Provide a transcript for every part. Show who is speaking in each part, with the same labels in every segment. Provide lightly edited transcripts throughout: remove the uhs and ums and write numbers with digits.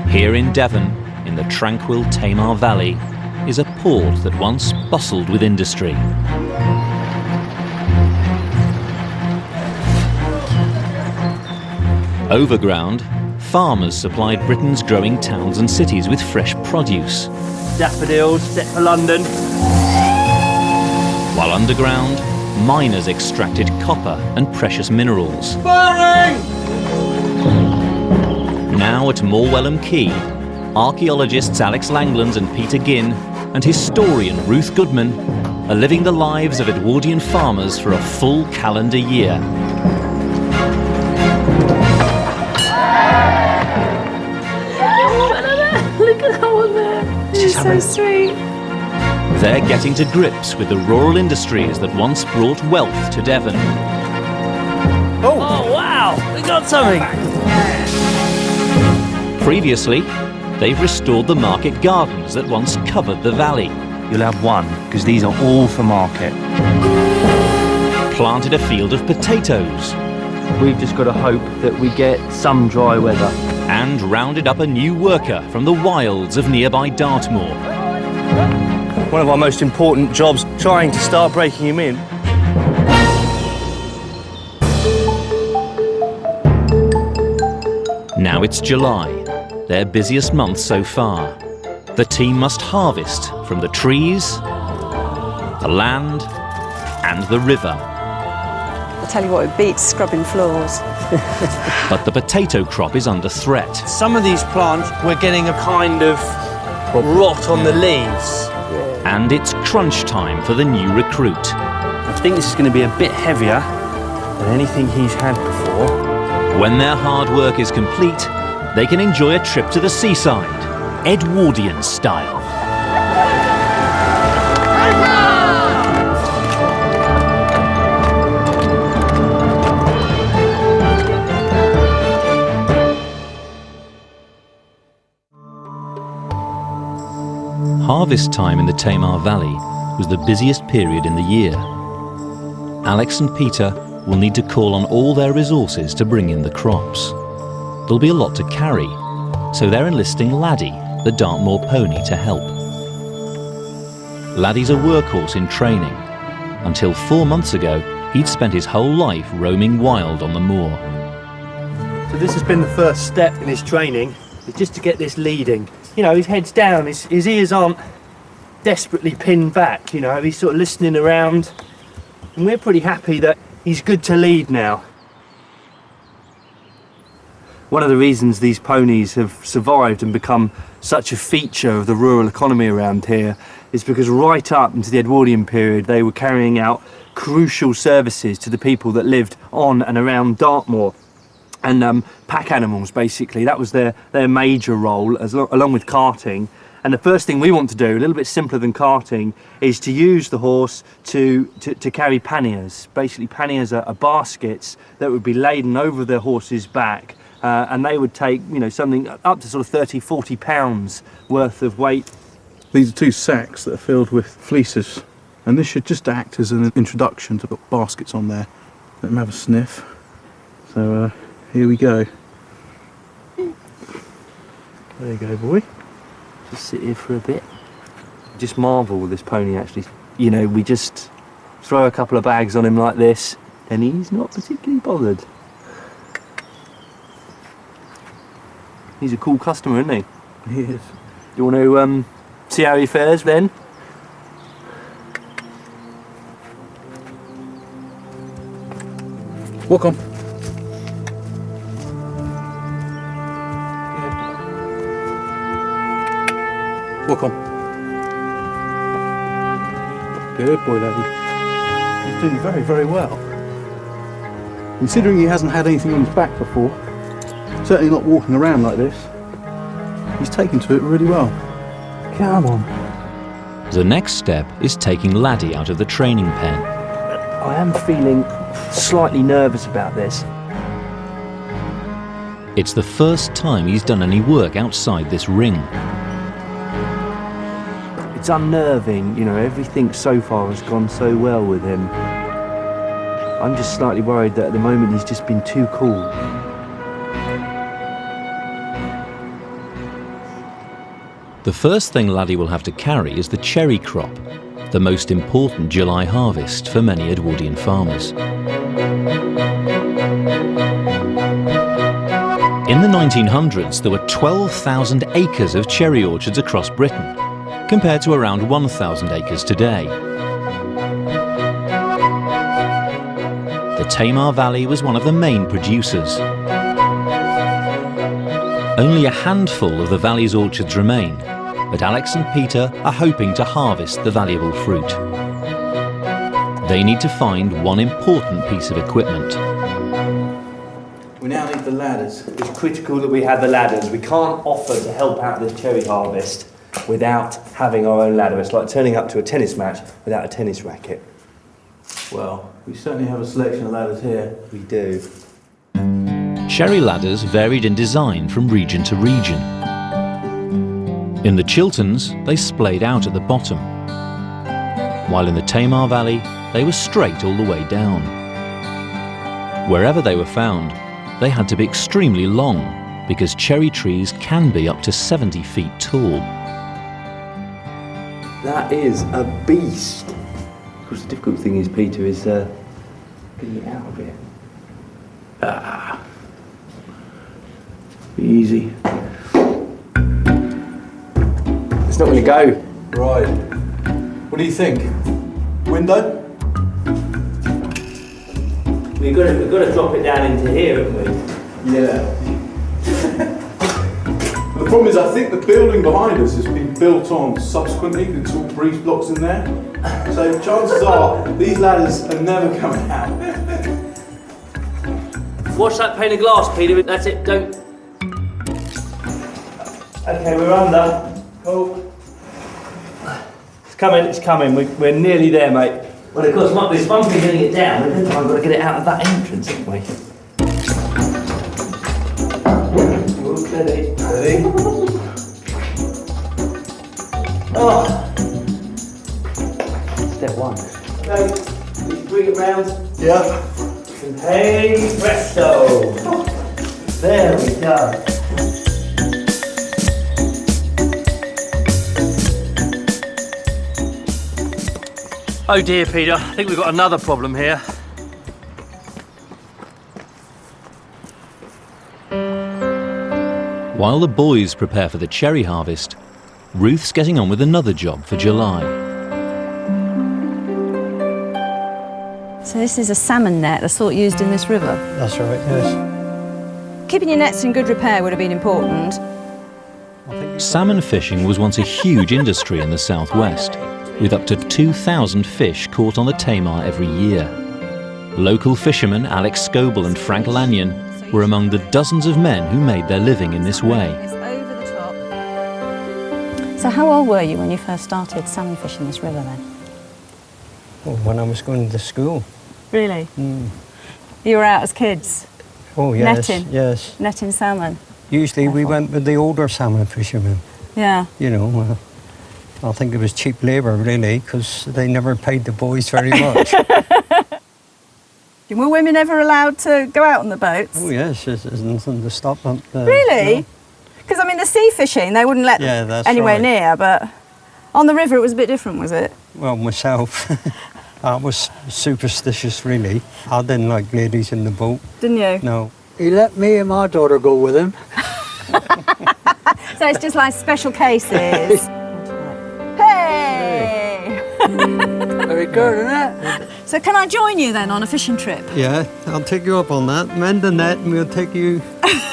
Speaker 1: Here in Devon, in the tranquil Tamar Valley, is a port that once bustled with industry. Overground, farmers supplied Britain's growing towns and cities with fresh produce.
Speaker 2: Daffodils, set for London.
Speaker 1: While underground, miners extracted copper and precious minerals.
Speaker 2: Firing!
Speaker 1: Now at Morwellham Quay, archaeologists Alex Langlands and Peter Ginn and historian Ruth Goodman are living the lives of Edwardian farmers for a full calendar year.
Speaker 3: Look at that one there. It's so sweet.
Speaker 1: They're getting to grips with the rural industries that once brought wealth to Devon.
Speaker 2: Oh wow, we got something.
Speaker 1: Previously, they've restored the market gardens that once covered the valley.
Speaker 2: You'll have one, because these are all for market.
Speaker 1: Planted a field of potatoes.
Speaker 2: We've just got to hope that we get some dry weather.
Speaker 1: And rounded up a new worker from the wilds of nearby Dartmoor.
Speaker 2: One of our most important jobs, trying to start breaking him in.
Speaker 1: Now it's July, their busiest month so far. The team must harvest from the trees, the land, and the river.
Speaker 3: I'll tell you what, it beats scrubbing floors.
Speaker 1: But the potato crop is under threat.
Speaker 2: Some of these plants, we're getting a kind of rot on the leaves.
Speaker 1: And it's crunch time for the new recruit.
Speaker 2: I think this is going to be a bit heavier than anything he's had before.
Speaker 1: When their hard work is complete, they can enjoy a trip to the seaside, Edwardian style. Harvest time in the Tamar Valley was the busiest period in the year. Alex and Peter will need to call on all their resources to bring in the crops. There'll be a lot to carry, so they're enlisting Laddie, the Dartmoor pony, to help. Laddie's a workhorse in training. Until 4 months ago, he'd spent his whole life roaming wild on the moor.
Speaker 2: So this has been the first step in his training, is just to get this leading. You know, his head's down, his ears aren't desperately pinned back, you know, he's sort of listening around. And we're pretty happy that he's good to lead now. One of the reasons these ponies have survived and become such a feature of the rural economy around here is because right up into the Edwardian period they were carrying out crucial services to the people that lived on and around Dartmoor. And pack animals, basically, that was their major role, along with carting. And the first thing we want to do, a little bit simpler than carting, is to use the horse to carry panniers. Basically, panniers are baskets that would be laden over the horse's back, and they would take, you know, something up to sort of 30, 40 pounds worth of weight.
Speaker 4: These are 2 sacks that are filled with fleeces, and this should just act as an introduction to put baskets on there. Let them have a sniff. So, here we go.
Speaker 2: There you go, boy. Just sit here for a bit. Just marvel with this pony, actually. You know, we just throw a couple of bags on him like this, and he's not particularly bothered. He's a cool customer, isn't he?
Speaker 4: He is.
Speaker 2: You want to see how he fares then?
Speaker 4: Walk on. Walk on. Good boy, Laddie. He's doing very, very well. Considering he hasn't had anything on his back before, certainly not walking around like this, he's taken to it really well.
Speaker 2: Come on.
Speaker 1: The next step is taking Laddie out of the training pen.
Speaker 2: I am feeling slightly nervous about this.
Speaker 1: It's the first time he's done any work outside this ring.
Speaker 2: It's unnerving, you know, everything so far has gone so well with him. I'm just slightly worried that at the moment he's just been too cool.
Speaker 1: The first thing Laddie will have to carry is the cherry crop, the most important July harvest for many Edwardian farmers. In the 1900s, there were 12,000 acres of cherry orchards across Britain, compared to around 1,000 acres today. The Tamar Valley was one of the main producers. Only a handful of the valley's orchards remain, but Alex and Peter are hoping to harvest the valuable fruit. They need to find one important piece of equipment.
Speaker 4: We now need the ladders.
Speaker 2: It's critical that we have the ladders. We can't offer to help out the cherry harvest without having our own ladder. It's like turning up to a tennis match without a tennis racket.
Speaker 4: Well, we certainly have a selection of ladders here.
Speaker 2: We do.
Speaker 1: Cherry ladders varied in design from region to region. In the Chilterns, they splayed out at the bottom, while in the Tamar Valley, they were straight all the way down. Wherever they were found, they had to be extremely long, because cherry trees can be up to 70 feet tall.
Speaker 2: That is a beast. Of course, the difficult thing is, Peter, is getting it out of it.
Speaker 4: Be easy.
Speaker 2: It's not going to go.
Speaker 4: Right. What do you think? Window?
Speaker 2: We've got to drop it down into here, haven't we?
Speaker 4: Yeah. The problem is, I think the building behind us has been built on subsequently. It's all breeze blocks in there. So chances are these ladders are never coming out.
Speaker 2: Watch that pane of glass, Peter. That's it. Don't. Okay, we're under. Oh. It's coming. It's coming. We're nearly there, mate. Well, of course, there's one thing getting it down. We've got to get it out of that entrance, haven't we? Ready?
Speaker 4: Ready?
Speaker 2: Oh. Step one. Okay, you bring it round.
Speaker 4: Yeah.
Speaker 2: And hey, presto! There we go. Oh dear, Peter. I think we've got another problem here.
Speaker 1: While the boys prepare for the cherry harvest, Ruth's getting on with another job for July.
Speaker 3: So this is a salmon net, the sort used in this river.
Speaker 5: That's right, yes.
Speaker 3: Keeping your nets in good repair would have been important.
Speaker 1: Salmon fishing was once a huge industry in the southwest, with up to 2,000 fish caught on the Tamar every year. Local fishermen Alex Scoble and Frank Lanyon were among the dozens of men who made their living in this way.
Speaker 3: It's over the top. So how old were you when you first started salmon fishing this river then?
Speaker 5: Oh, when I was going to school.
Speaker 3: Really? You were out as kids?
Speaker 5: Oh, yes.
Speaker 3: Netting?
Speaker 5: Yes.
Speaker 3: Netting salmon?
Speaker 5: Usually we went with the older salmon fishermen.
Speaker 3: Yeah.
Speaker 5: You know, I think it was cheap labour, really, because they never paid the boys very much.
Speaker 3: Were women ever allowed to go out on the boats?
Speaker 5: Oh, yes, there's nothing to stop them.
Speaker 3: Really? Because, I mean, the sea fishing, they wouldn't let them anywhere
Speaker 5: right.
Speaker 3: near, but on the river it was a bit different, was it?
Speaker 5: Well, myself, I was superstitious, really. I didn't like ladies in the boat.
Speaker 3: Didn't you?
Speaker 5: No.
Speaker 6: He let me and my daughter go with him.
Speaker 3: So it's just like special cases. Hey!
Speaker 6: Very good, isn't it?
Speaker 3: So can I join you then on a fishing trip?
Speaker 5: Yeah, I'll take you up on that. Mend the net and we'll take you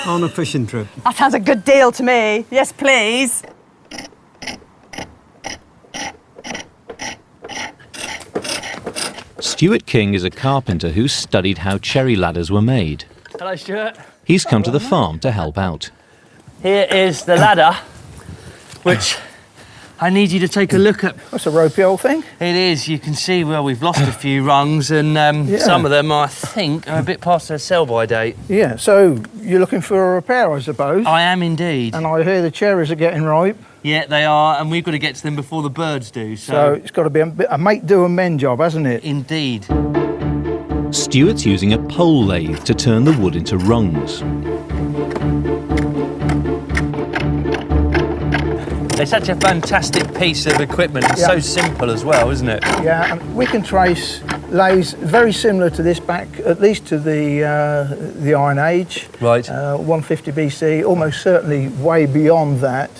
Speaker 5: on a fishing trip.
Speaker 3: That sounds a good deal to me. Yes, please.
Speaker 1: Stuart King is a carpenter who studied how cherry ladders were made.
Speaker 2: Hello, Stuart.
Speaker 1: He's come to the farm to help out.
Speaker 2: Here is the ladder, which I need you to take a look at.
Speaker 6: That's a ropey old thing.
Speaker 2: It is. You can see, well, we've lost a few rungs, and some of them, I think, are a bit past their sell-by date.
Speaker 6: Yeah, so you're looking for a repair, I suppose.
Speaker 2: I am indeed.
Speaker 6: And I hear the cherries are getting ripe.
Speaker 2: Yeah, they are, and we've got to get to them before the birds do.
Speaker 6: So it's got to be a make do and mend job, hasn't it?
Speaker 2: Indeed.
Speaker 1: Stuart's using a pole lathe to turn the wood into rungs.
Speaker 2: They're it's such a fantastic piece of equipment. It's
Speaker 6: Yeah.
Speaker 2: so simple as well, isn't it?
Speaker 6: Yeah, and we can trace lathes very similar to this back, at least to the Iron Age.
Speaker 2: Right.
Speaker 6: 150 BC, almost certainly way beyond that.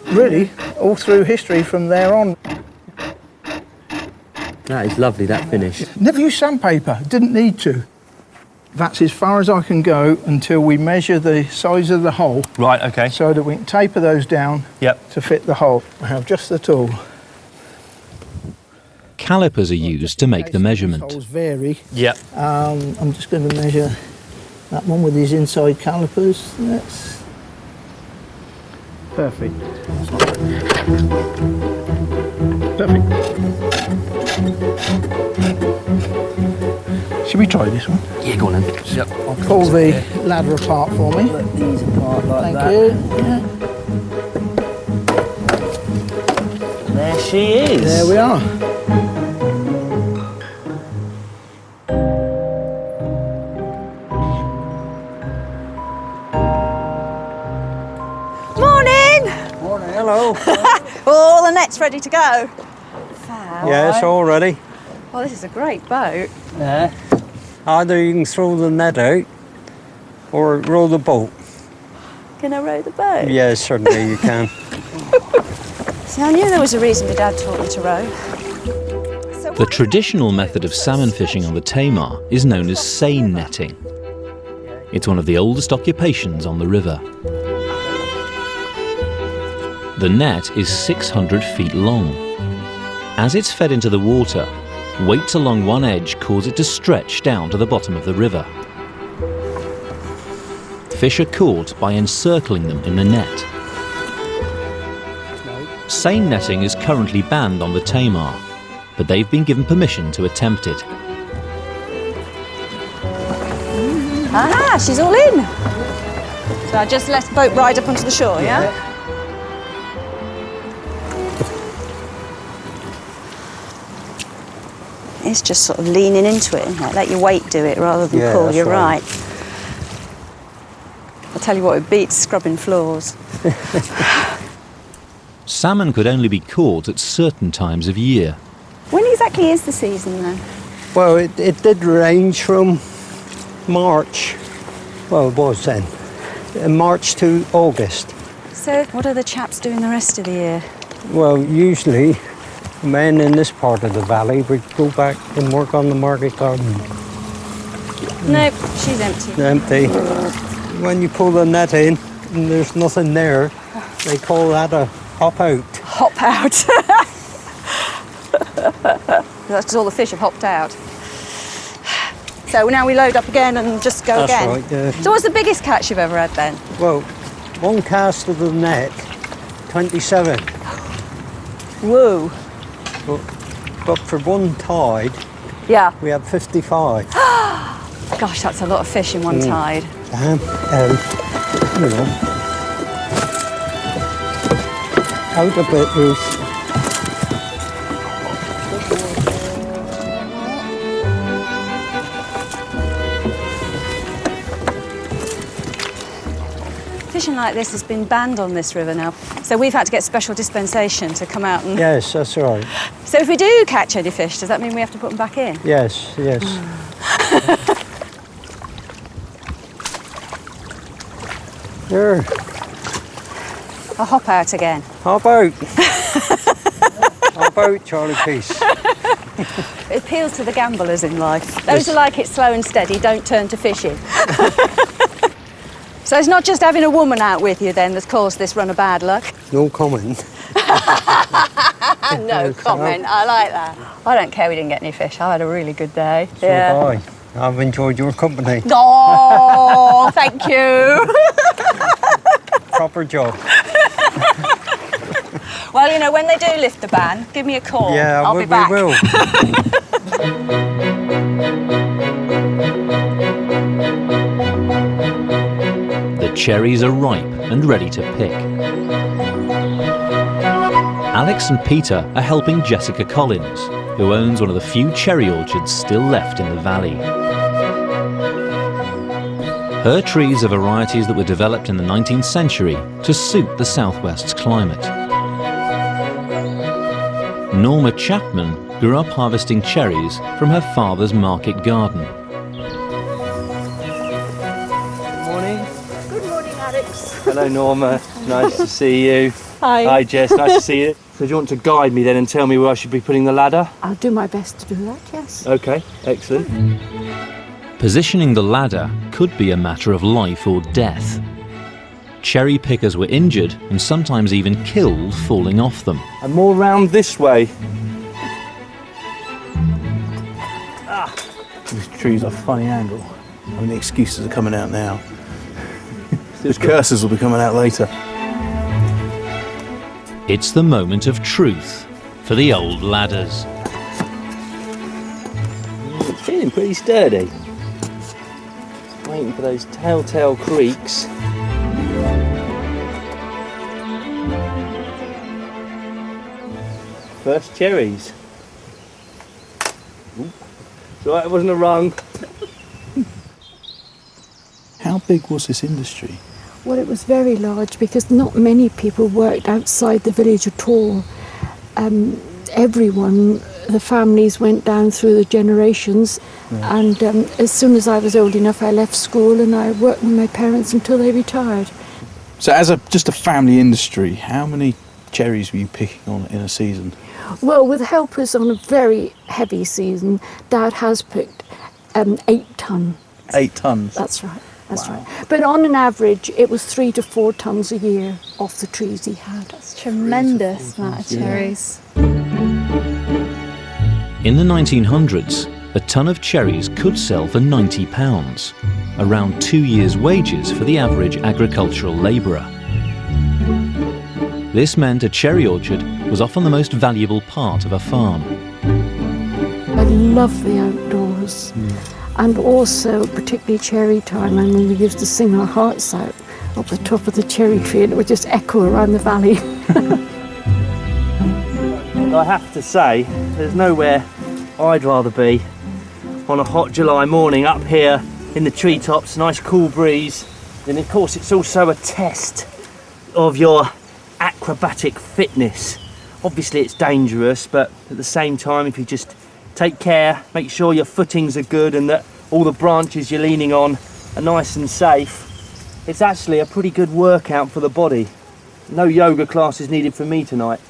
Speaker 6: Really, all through history from there on.
Speaker 2: That is lovely, that finish.
Speaker 6: Never used sandpaper, didn't need to. That's as far as I can go until we measure the size of the hole
Speaker 2: Right, okay.
Speaker 6: so that we can taper those down
Speaker 2: Yep.
Speaker 6: to fit the hole. I have just the tool.
Speaker 1: Calipers are used to make the measurement.
Speaker 6: Holes vary.
Speaker 2: Yep.
Speaker 6: I'm just going to measure that one with these inside calipers. That's perfect. Perfect. Should we try this one?
Speaker 2: Yeah, go on then. Yep.
Speaker 6: Pull the ladder apart for me.
Speaker 2: These apart like
Speaker 6: Thank you. Yeah.
Speaker 2: There she is.
Speaker 6: There we are.
Speaker 3: Morning!
Speaker 5: Morning, hello.
Speaker 3: All the net's ready to go.
Speaker 5: Yes, all ready.
Speaker 3: Well, this is a great boat.
Speaker 2: Yeah.
Speaker 5: Either you can throw the net out or row the boat.
Speaker 3: Can I row the boat?
Speaker 5: Yes, certainly you can.
Speaker 3: See, I knew there was a reason my dad taught me to row. So
Speaker 1: The traditional method of salmon fishing on the Tamar is known as seine netting. It's one of the oldest occupations on the river. The net is 600 feet long. As it's fed into the water, weights along one edge cause it to stretch down to the bottom of the river. Fish are caught by encircling them in the net. Seine netting is currently banned on the Tamar, but they've been given permission to attempt it.
Speaker 3: aha, she's all in. So I just let the boat ride up onto the shore, yeah? It's just sort of leaning into it, isn't it? Let your weight do it rather than
Speaker 5: Yeah,
Speaker 3: pull.
Speaker 5: that's
Speaker 3: You're
Speaker 5: right.
Speaker 3: right. I'll tell you what, it beats scrubbing floors.
Speaker 1: Salmon could only be caught at certain times of year.
Speaker 3: When exactly is the season then?
Speaker 5: Well, it did range from March, well, it was then, March to August.
Speaker 3: So what are the chaps doing the rest of the year?
Speaker 5: Well, usually men in this part of the valley would go back and work on the market garden.
Speaker 3: Nope, she's empty.
Speaker 5: Empty. When you pull the net in and there's nothing there, they call that a hop out.
Speaker 3: Hop out. That's 'cause all the fish have hopped out. So now we load up again and just go
Speaker 5: That's
Speaker 3: again.
Speaker 5: right, yeah.
Speaker 3: So what's the biggest catch you've ever had then?
Speaker 5: Well, one cast of the net, 27.
Speaker 3: Woo.
Speaker 5: But for one tide,
Speaker 3: Yeah.
Speaker 5: we had 55.
Speaker 3: Gosh, that's a lot of fish in one tide.
Speaker 5: You know, out a bit, Ruth.
Speaker 3: Fishing like this has been banned on this river now. So we've had to get special dispensation to come out and...
Speaker 5: Yes, that's right.
Speaker 3: So if we do catch any fish, does that mean we have to put them back in?
Speaker 5: Yes, yes. There,
Speaker 3: I'll hop out again.
Speaker 5: hop out. Hop out, Charlie Peace.
Speaker 3: It appeals to the gamblers in life. Those who like it slow and steady don't turn to fishing. So it's not just having a woman out with you then that's caused this run of bad luck?
Speaker 5: No comment.
Speaker 3: No comment, I like that. I don't care we didn't get any fish, I had a really good day.
Speaker 5: So have I. I've enjoyed your company.
Speaker 3: Oh, thank you.
Speaker 5: Proper job.
Speaker 3: Well, you know, when they do lift the ban, give me a call.
Speaker 5: Yeah,
Speaker 3: I'll
Speaker 5: we
Speaker 3: be back.
Speaker 5: will.
Speaker 1: The cherries are ripe and ready to pick. Alex and Peter are helping Jessica Collins, who owns one of the few cherry orchards still left in the valley. Her trees are varieties that were developed in the 19th century to suit the southwest's climate. Norma Chapman grew up harvesting cherries from her father's market garden.
Speaker 2: Good morning.
Speaker 7: Good morning, Alex.
Speaker 2: Hello, Norma. Nice to see you.
Speaker 7: Hi.
Speaker 2: Hi, Jess. Nice to see you. So do you want to guide me then and tell me where I should be putting the ladder?
Speaker 7: I'll do my best to do that, yes.
Speaker 2: Okay, excellent.
Speaker 1: Positioning the ladder could be a matter of life or death. Cherry pickers were injured and sometimes even killed falling off them.
Speaker 2: And more round this way.
Speaker 4: This tree's a funny angle. I mean, the excuses are coming out now. The curses will be coming out later.
Speaker 1: It's the moment of truth for the old ladders.
Speaker 2: It's feeling pretty sturdy. Waiting for those telltale creaks. First cherries. Oop. It's alright, it wasn't a rung.
Speaker 4: How big was this industry?
Speaker 7: Well, it was very large because not many people worked outside the village at all. Everyone, the families went down through the generations, and as soon as I was old enough, I left school and I worked with my parents until they retired.
Speaker 4: So as just a family industry, how many cherries were you picking on in a season?
Speaker 7: Well, with helpers on a very heavy season, Dad has picked 8 ton.
Speaker 4: 8 tons?
Speaker 7: That's right. That's right. But on an average, it was 3 to 4 tons a year off the trees he had.
Speaker 3: That's tremendous amount of cherries.
Speaker 1: In the 1900s, a ton of cherries could sell for £90, around 2 years' wages for the average agricultural labourer. This meant a cherry orchard was often the most valuable part of a farm.
Speaker 7: I love the outdoors. And also, particularly cherry time, I mean, we used to sing our hearts out up the top of the cherry tree and it would just echo around the valley.
Speaker 2: I have to say, there's nowhere I'd rather be on a hot July morning up here in the treetops, nice cool breeze. And of course, it's also a test of your acrobatic fitness. Obviously, it's dangerous, but at the same time, if you just take care, make sure your footings are good and that all the branches you're leaning on are nice and safe, it's actually a pretty good workout for the body. No yoga classes needed for me tonight.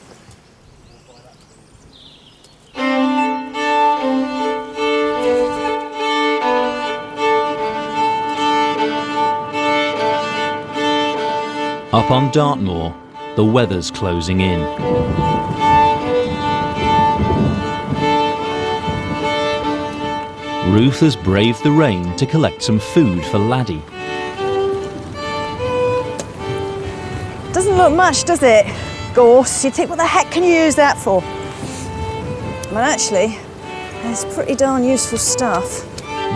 Speaker 1: Up on Dartmoor, the weather's closing in. Ruth has braved the rain to collect some food for Laddie.
Speaker 3: Doesn't look much, does it? Gorse, you think, what the heck can you use that for? Well, actually, it's pretty darn useful stuff.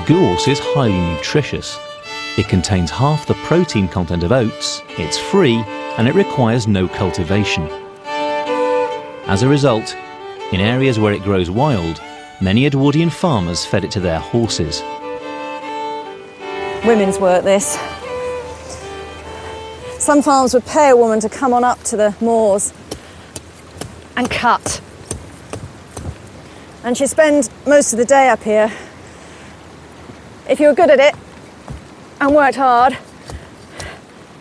Speaker 1: Gorse is highly nutritious. It contains half the protein content of oats, it's free, and it requires no cultivation. As a result, in areas where it grows wild, many Edwardian farmers fed it to their horses.
Speaker 3: Women's work, this. Some farms would pay a woman to come on up to the moors and cut. And she'd spend most of the day up here. If you were good at it and worked hard,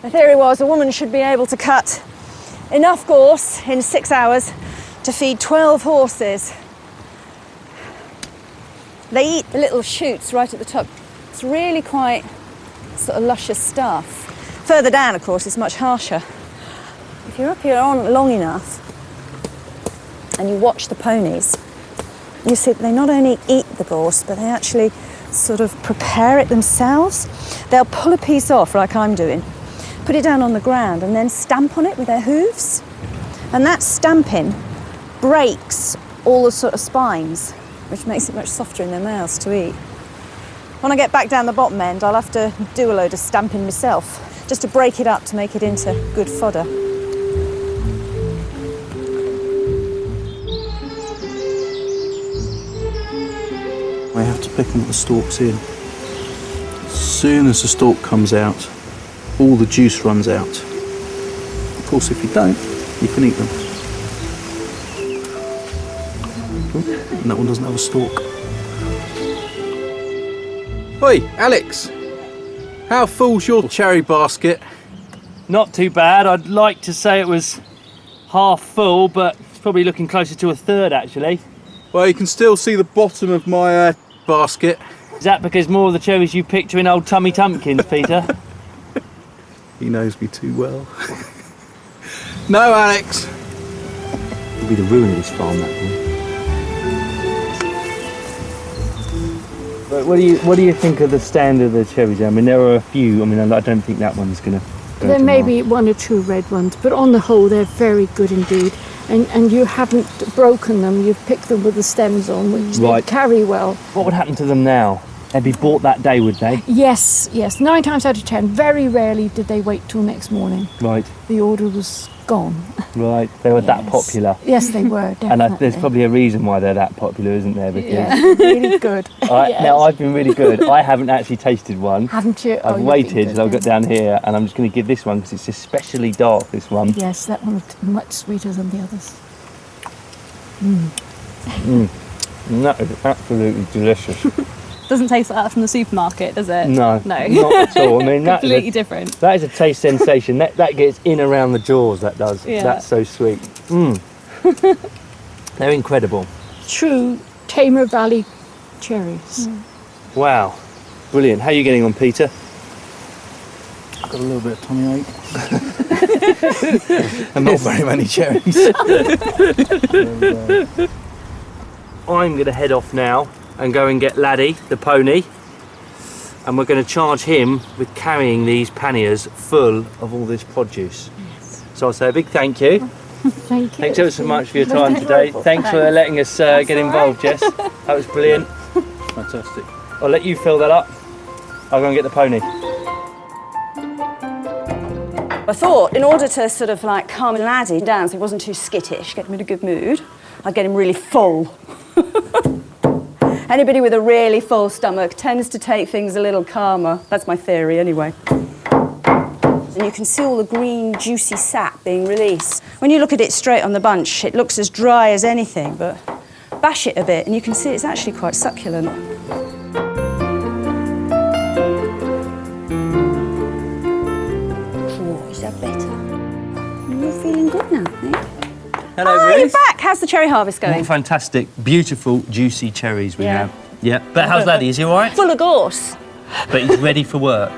Speaker 3: the theory was a woman should be able to cut enough gorse in 6 hours to feed 12 horses. They eat the little shoots right at the top. It's really quite sort of luscious stuff. Further down, of course, it's much harsher. If you're up here on long enough and you watch the ponies, you see that they not only eat the gorse, but they actually sort of prepare it themselves. They'll pull a piece off, like I'm doing, put it down on the ground and then stamp on it with their hooves. And that stamping breaks all the sort of spines, which makes it much softer in their mouths to eat. When I get back down the bottom end, I'll have to do a load of stamping myself, just to break it up to make it into good fodder.
Speaker 4: I have to pick them at the stalks in. As soon as the stalk comes out, all the juice runs out. Of course, if you don't, you can eat them. And that one doesn't have a stalk. Oi, Alex! How full's your cherry basket?
Speaker 2: Not too bad. I'd like to say it was half full, but it's probably looking closer to a third actually.
Speaker 4: Well, you can still see the bottom of my basket.
Speaker 2: Is that because more of the cherries you picked are in old Tummy Tumpkins, Peter?
Speaker 4: He knows me too well. No, Alex!
Speaker 2: It'll be the ruin of this farm, that one. But what do you think of the stand of the cherries? I mean, there are a few. I mean, I don't think that one's going to.
Speaker 7: There may be one or two red ones, but on the whole, they're very good indeed. And you haven't broken them. You've picked them with the stems on, which they carry well.
Speaker 2: What would happen to them now? They'd be bought that day, would they?
Speaker 7: Yes, yes. 9 times out of 10, very rarely did they wait till next morning.
Speaker 2: Right.
Speaker 7: The order was gone.
Speaker 2: Right. They were that popular.
Speaker 7: Yes, they were, definitely.
Speaker 2: And there's probably a reason why they're that popular, isn't there? Because
Speaker 7: really good. Yes.
Speaker 2: Now, I've been really good. I haven't actually tasted one.
Speaker 7: Haven't you?
Speaker 2: I've waited till I've got down here, and I'm just going to give this one, because it's especially dark, this one.
Speaker 7: Yes, that one's much sweeter than the others.
Speaker 2: That is absolutely delicious.
Speaker 8: Doesn't taste like that from the supermarket, does it?
Speaker 2: No,
Speaker 8: no,
Speaker 2: not at all. I mean, that's
Speaker 8: completely different.
Speaker 2: That is a taste sensation. That gets in around the jaws. That does.
Speaker 8: Yeah.
Speaker 2: That's so sweet. They're incredible.
Speaker 7: True Tamar Valley cherries.
Speaker 2: Wow, brilliant. How are you getting on, Peter?
Speaker 4: I've got a little bit of tummy ache. And not very many cherries.
Speaker 2: I'm going to head off now and go and get Laddie, the pony, and we're going to charge him with carrying these panniers full of all this produce.
Speaker 7: Yes.
Speaker 2: So I'll say a big thank you.
Speaker 7: Thank you.
Speaker 2: Thanks ever so much for your time today. Thanks for letting us get involved, Jess. That was brilliant.
Speaker 4: Fantastic.
Speaker 2: I'll let you fill that up. I'll go and get the pony.
Speaker 3: I thought in order to sort of like calm Laddie down so he wasn't too skittish, get him in a good mood, I'd get him really full. Anybody with a really full stomach tends to take things a little calmer. That's my theory anyway. And you can see all the green, juicy sap being released. When you look at it straight on the bunch, it looks as dry as anything, but bash it a bit and you can see it's actually quite succulent. Oh, is that better? You're feeling good now, eh?
Speaker 2: Hello,
Speaker 3: Ruth.
Speaker 2: Ruth.
Speaker 3: You're back. How's the cherry harvest going?
Speaker 2: What fantastic, beautiful, juicy cherries we
Speaker 3: Yeah.
Speaker 2: have. Yeah. But how's Laddie? Is he all right?
Speaker 3: Full of gorse.
Speaker 2: But he's ready for work.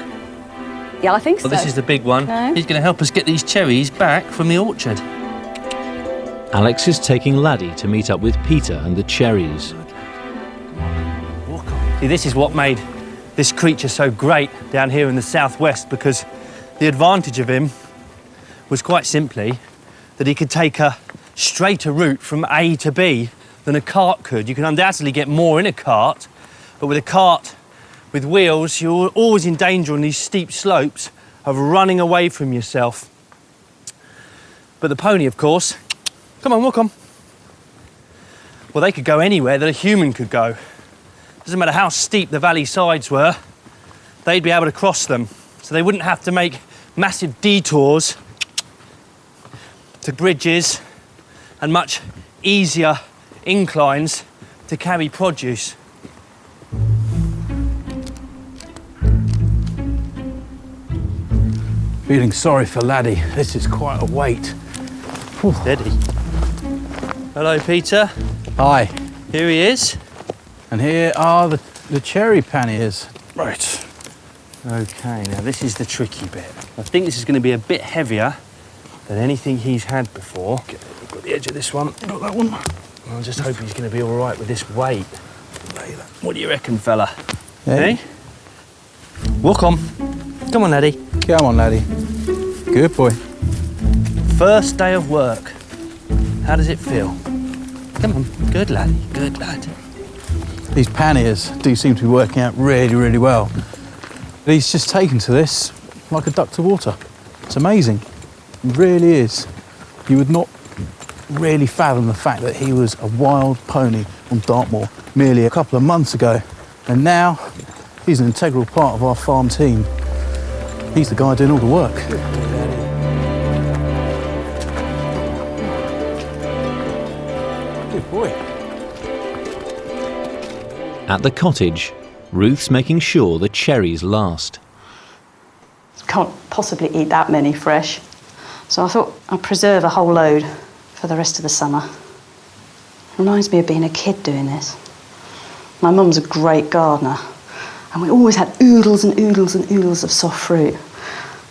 Speaker 3: Yeah, I think so.
Speaker 2: Well, this is the big one.
Speaker 3: Okay.
Speaker 2: He's going to help us get these cherries back from the orchard.
Speaker 1: Alex is taking Laddie to meet up with Peter and the cherries.
Speaker 2: See, this is what made this creature so great down here in the southwest, because the advantage of him was quite simply that he could take a straighter route from A to B than a cart could. You can undoubtedly get more in a cart, but with a cart with wheels, you're always in danger on these steep slopes of running away from yourself. But the pony, of course, come on, walk on. Well, they could go anywhere that a human could go. Doesn't matter how steep the valley sides were, they'd be able to cross them. So they wouldn't have to make massive detours to bridges and much easier inclines to carry produce.
Speaker 4: Feeling sorry for Laddie. This is quite a weight.
Speaker 2: Steady. Hello, Peter.
Speaker 4: Hi.
Speaker 2: Here he is.
Speaker 4: And here are the cherry panniers. Right.
Speaker 2: Okay, now this is the tricky bit. I think this is going to be a bit heavier than anything he's had before. Okay, we've got the edge of this one.
Speaker 4: Got that one.
Speaker 2: I just hope he's going to be all right with this weight. What do you reckon, fella?
Speaker 4: Hey.
Speaker 2: Hey? Walk on. Come on, laddie.
Speaker 4: Come on, Laddie. Good boy.
Speaker 2: First day of work. How does it feel? Come on. Good laddie. Good lad.
Speaker 4: These panniers do seem to be working out really, really well. He's just taken to this like a duck to water. It's amazing. It really is. You would not really fathom the fact that he was a wild pony on Dartmoor merely a couple of months ago. And now he's an integral part of our farm team. He's the guy doing all the work. Good boy.
Speaker 1: At the cottage, Ruth's making sure the cherries last.
Speaker 9: Can't possibly eat that many fresh. So I thought I'd preserve a whole load for the rest of the summer. Reminds me of being a kid doing this. My mum's a great gardener, and we always had oodles and oodles and oodles of soft fruit.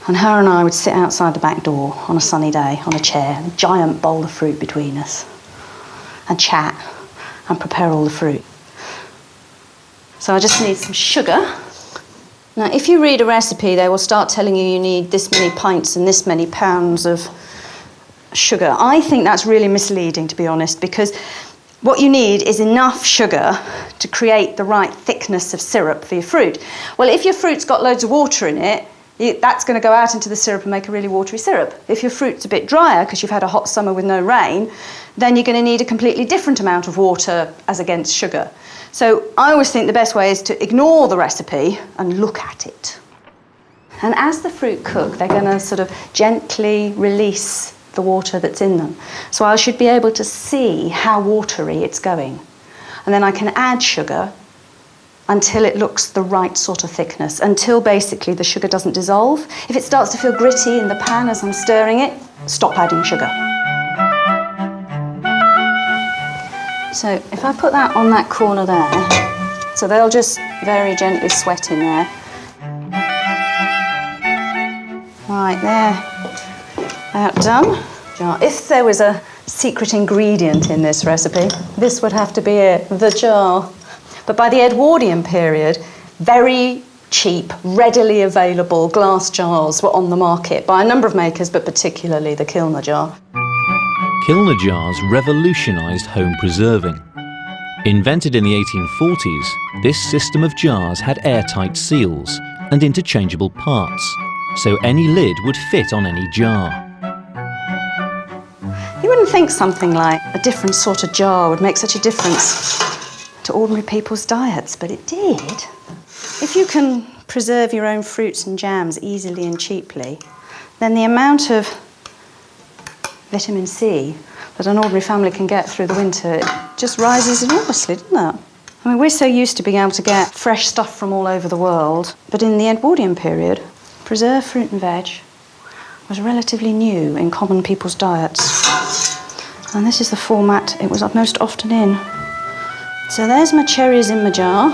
Speaker 9: And her and I would sit outside the back door on a sunny day on a chair, a giant bowl of fruit between us, and chat and prepare all the fruit. So I just need some sugar. Now, if you read a recipe, they will start telling you need this many pints and this many pounds of sugar. I think that's really misleading, to be honest, because what you need is enough sugar to create the right thickness of syrup for your fruit. Well, if your fruit's got loads of water in it, that's going to go out into the syrup and make a really watery syrup. If your fruit's a bit drier because you've had a hot summer with no rain, then you're going to need a completely different amount of water as against sugar. So I always think the best way is to ignore the recipe and look at it. And as the fruit cook, they're going to sort of gently release the water that's in them. So I should be able to see how watery it's going. And then I can add sugar until it looks the right sort of thickness, until basically the sugar doesn't dissolve. If it starts to feel gritty in the pan as I'm stirring it, stop adding sugar. So if I put that on that corner there, so they'll just very gently sweat in there. Right, there, about done. If there was a secret ingredient in this recipe, this would have to be it, the jar. But by the Edwardian period, very cheap, readily available glass jars were on the market by a number of makers, but particularly the Kilner jar.
Speaker 1: Kilner jars revolutionised home preserving. Invented in the 1840s, this system of jars had airtight seals and interchangeable parts, so any lid would fit on any jar.
Speaker 9: You wouldn't think something like a different sort of jar would make such a difference to ordinary people's diets, but it did. If you can preserve your own fruits and jams easily and cheaply, then the amount of vitamin C that an ordinary family can get through the winter, it just rises enormously, doesn't it? I mean, we're so used to being able to get fresh stuff from all over the world, but in the Edwardian period, preserved fruit and veg was relatively new in common people's diets. And this is the format it was most often in. So there's my cherries in my jar,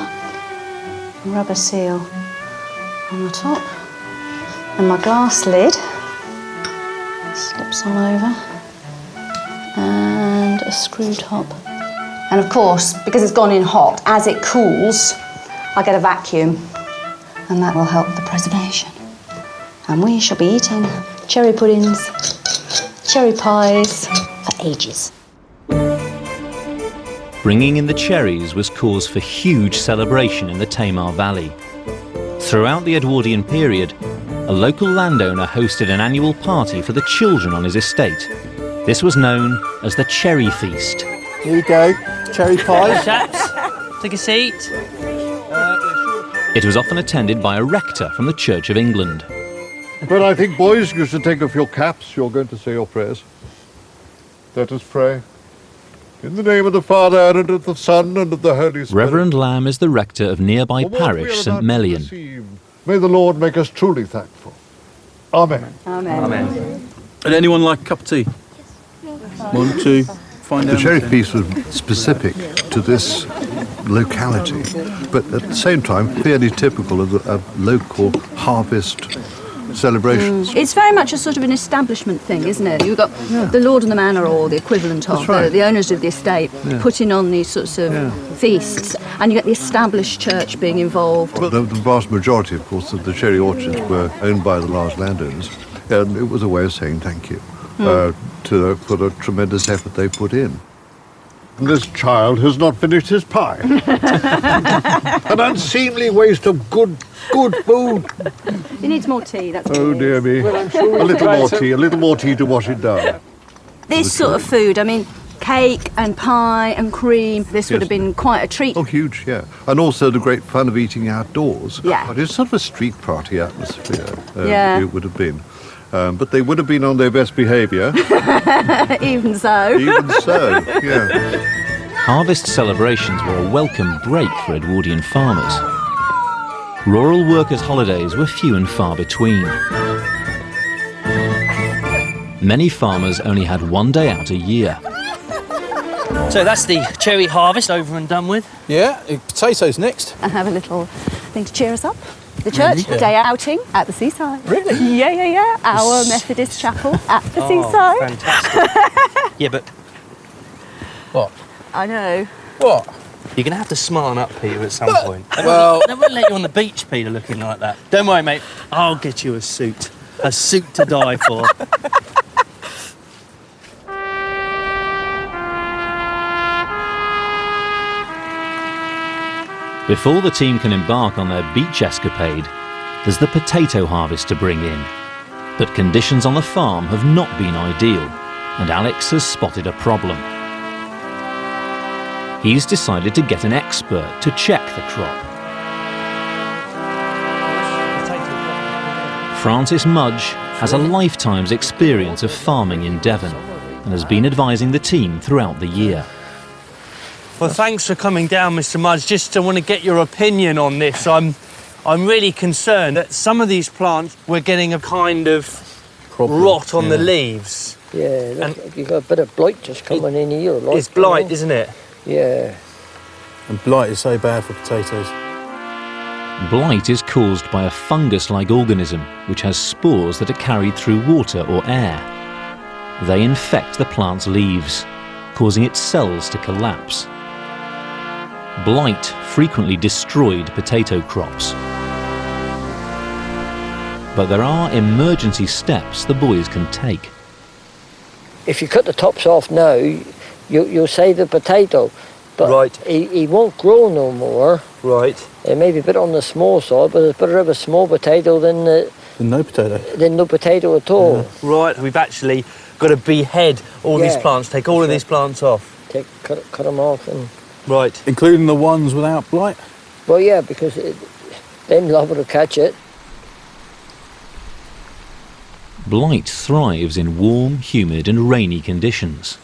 Speaker 9: rubber seal on the top, and my glass lid slips on over, and a screw top. And of course, because it's gone in hot, as it cools, I get a vacuum, and that will help the preservation. And we shall be eating cherry puddings, cherry pies for ages.
Speaker 1: Bringing in the cherries was cause for huge celebration in the Tamar Valley. Throughout the Edwardian period, a local landowner hosted an annual party for the children on his estate. This was known as the Cherry Feast.
Speaker 4: Here you go, cherry pie.
Speaker 10: Chaps, take a seat.
Speaker 1: It was often attended by a rector from the Church of England.
Speaker 11: But I think, boys, you should take off your caps. You're going to say your prayers. Let us pray. In the name of the Father, and of the Son, and of the Holy Spirit.
Speaker 1: Reverend Lamb is the rector of nearby
Speaker 11: For what we
Speaker 1: parish
Speaker 11: are
Speaker 1: St
Speaker 11: about to
Speaker 1: Melian.
Speaker 11: receive, may the Lord make us truly thankful. Amen.
Speaker 9: Amen.
Speaker 2: Amen.
Speaker 4: Would anyone like a cup of tea? 1, 2, find
Speaker 12: The
Speaker 4: out.
Speaker 12: cherry feast was specific to this locality, but at the same time fairly typical of local harvest celebrations.
Speaker 3: It's very much a sort of an establishment thing, isn't it? You've got the lord and the manor, or the equivalent of,
Speaker 4: That's right.
Speaker 3: the owners of the estate, putting on these sorts of feasts, and you get the established church being involved.
Speaker 12: The vast majority, of course, of the cherry orchards were owned by the large landowners, and it was a way of saying thank you for the tremendous effort they put in.
Speaker 11: This child has not finished his pie. An unseemly waste of good food.
Speaker 3: He needs more tea, that's
Speaker 11: Oh,
Speaker 3: what it
Speaker 11: dear
Speaker 3: is.
Speaker 11: me. A little more tea to wash it down.
Speaker 3: This sort of food, I mean, cake and pie and cream, this would
Speaker 12: Yes.
Speaker 3: have been quite a treat.
Speaker 12: Oh, huge, yeah. And also the great fun of eating outdoors.
Speaker 3: Yeah.
Speaker 12: But it's sort of a street party atmosphere,
Speaker 3: Yeah.
Speaker 12: it would have been. But they would have been on their best behaviour.
Speaker 3: Even so.
Speaker 12: Even so, yeah.
Speaker 1: Harvest celebrations were a welcome break for Edwardian farmers. Rural workers' holidays were few and far between. Many farmers only had one day out a year.
Speaker 10: So that's the cherry harvest over and done with.
Speaker 6: Yeah, potatoes next.
Speaker 3: And have a little thing to cheer us up. The church, day outing at the seaside.
Speaker 6: Really?
Speaker 3: Yeah. Our Methodist chapel at the seaside.
Speaker 10: Fantastic. Yeah, but
Speaker 6: What?
Speaker 3: I know.
Speaker 6: What?
Speaker 10: you're going to have to smarten up, Peter, at some point.
Speaker 6: Well,
Speaker 10: They won't let you on the beach, Peter, looking like that. Don't worry, mate. I'll get you a suit. A suit to die for.
Speaker 1: Before the team can embark on their beach escapade, there's the potato harvest to bring in. But conditions on the farm have not been ideal, and Alex has spotted a problem. He's decided to get an expert to check the crop. Francis Mudge has a lifetime's experience of farming in Devon and has been advising the team throughout the year.
Speaker 10: Well, thanks for coming down, Mr. Mudge. Just I want to get your opinion on this. I'm really concerned that some of these plants we're getting a kind of rot on the leaves.
Speaker 13: Yeah, look, like you've got a bit of blight just coming in here. Like,
Speaker 10: It's blight, isn't it?
Speaker 13: Yeah.
Speaker 4: And blight is so bad for potatoes.
Speaker 1: Blight is caused by a fungus-like organism which has spores that are carried through water or air. They infect the plant's leaves, causing its cells to collapse. Blight frequently destroyed potato crops. But there are emergency steps the boys can take.
Speaker 13: If you cut the tops off now, you'll save the potato. But he won't grow no more.
Speaker 10: Right.
Speaker 13: It may be a bit on the small side, but it's better to have a small potato than
Speaker 4: no potato.
Speaker 13: Than no potato at all.
Speaker 10: Yeah. Right, we've actually got to behead all these plants, take all of these plants off.
Speaker 13: Cut them off. And
Speaker 10: right.
Speaker 4: Including the ones without blight?
Speaker 13: Well, yeah, because then liable to catch it.
Speaker 1: Blight thrives in warm, humid and rainy conditions.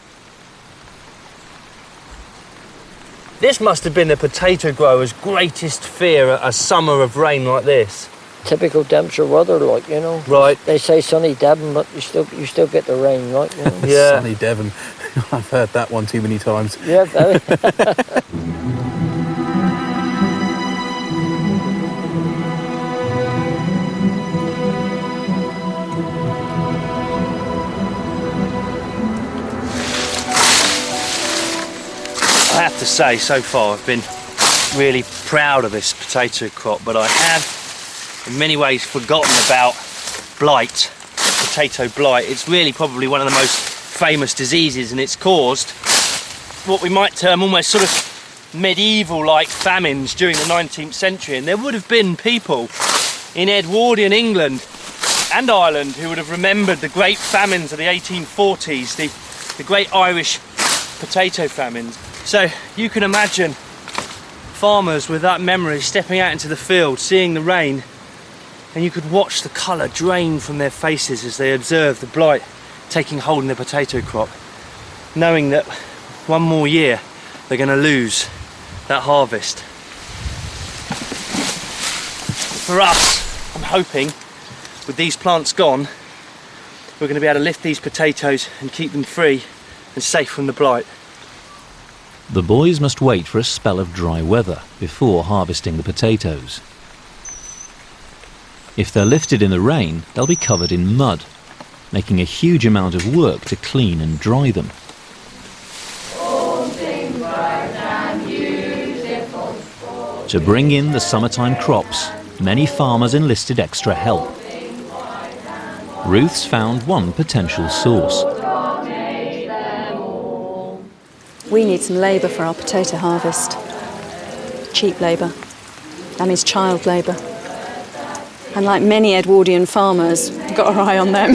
Speaker 10: This must have been the potato grower's greatest fear, a summer of rain like this.
Speaker 13: Typical Devonshire weather, like, you know.
Speaker 10: Right.
Speaker 13: They say sunny Devon, but you still get the rain, right? You know?
Speaker 10: Yeah.
Speaker 4: Sunny Devon. I've heard that one too many times.
Speaker 13: Yeah, very.
Speaker 10: I have to say, so far I've been really proud of this potato crop, but I have in many ways forgotten about blight, potato blight. It's really probably one of the most famous diseases, and it's caused what we might term almost sort of medieval-like famines during the 19th century, and there would have been people in Edwardian England and Ireland who would have remembered the great famines of the 1840s, the great Irish potato famines. So you can imagine farmers with that memory stepping out into the field, seeing the rain, and you could watch the colour drain from their faces as they observe the blight taking hold in the potato crop, knowing that one more year they're going to lose that harvest. For us, I'm hoping, with these plants gone, we're going to be able to lift these potatoes and keep them free and safe from the blight.
Speaker 1: The boys must wait for a spell of dry weather before harvesting the potatoes. If they're lifted in the rain, they'll be covered in mud, making a huge amount of work to clean and dry them. To bring in the summertime crops, many farmers enlisted extra help. Ruth's found one potential source.
Speaker 3: We need some labour for our potato harvest. Cheap labour. That means child labour. And like many Edwardian farmers, we've got our eye on them.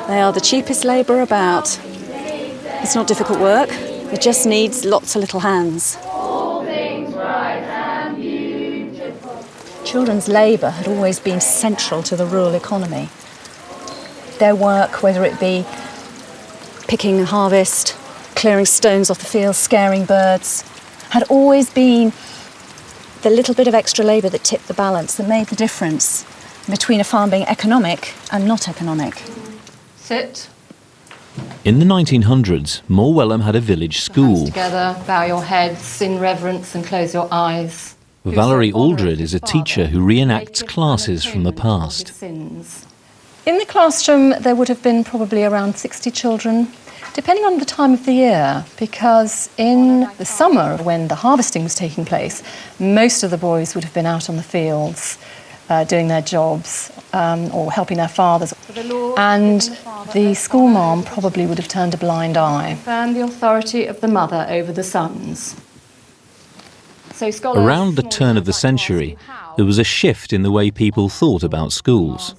Speaker 3: They are the cheapest labour about. It's not difficult work. It just needs lots of little hands. Children's labour had always been central to the rural economy. Their work, whether it be picking and harvest, clearing stones off the field, scaring birds, had always been the little bit of extra labour that tipped the balance, that made the difference between a farm being economic and not economic.
Speaker 14: Sit.
Speaker 1: In the 1900s, Morwellham had a village school.
Speaker 14: Together, bow your heads in reverence and close your eyes.
Speaker 1: Valerie Aldred is a teacher who reenacts classes from the past.
Speaker 14: In the classroom, there would have been probably around 60 children, depending on the time of the year, because in the summer, when the harvesting was taking place, most of the boys would have been out on the fields doing their jobs or helping their fathers. And the schoolmarm probably would have turned a blind eye. Affirm the authority of the mother over the sons. So
Speaker 1: around the turn of the century, there was a shift in the way people thought about schools.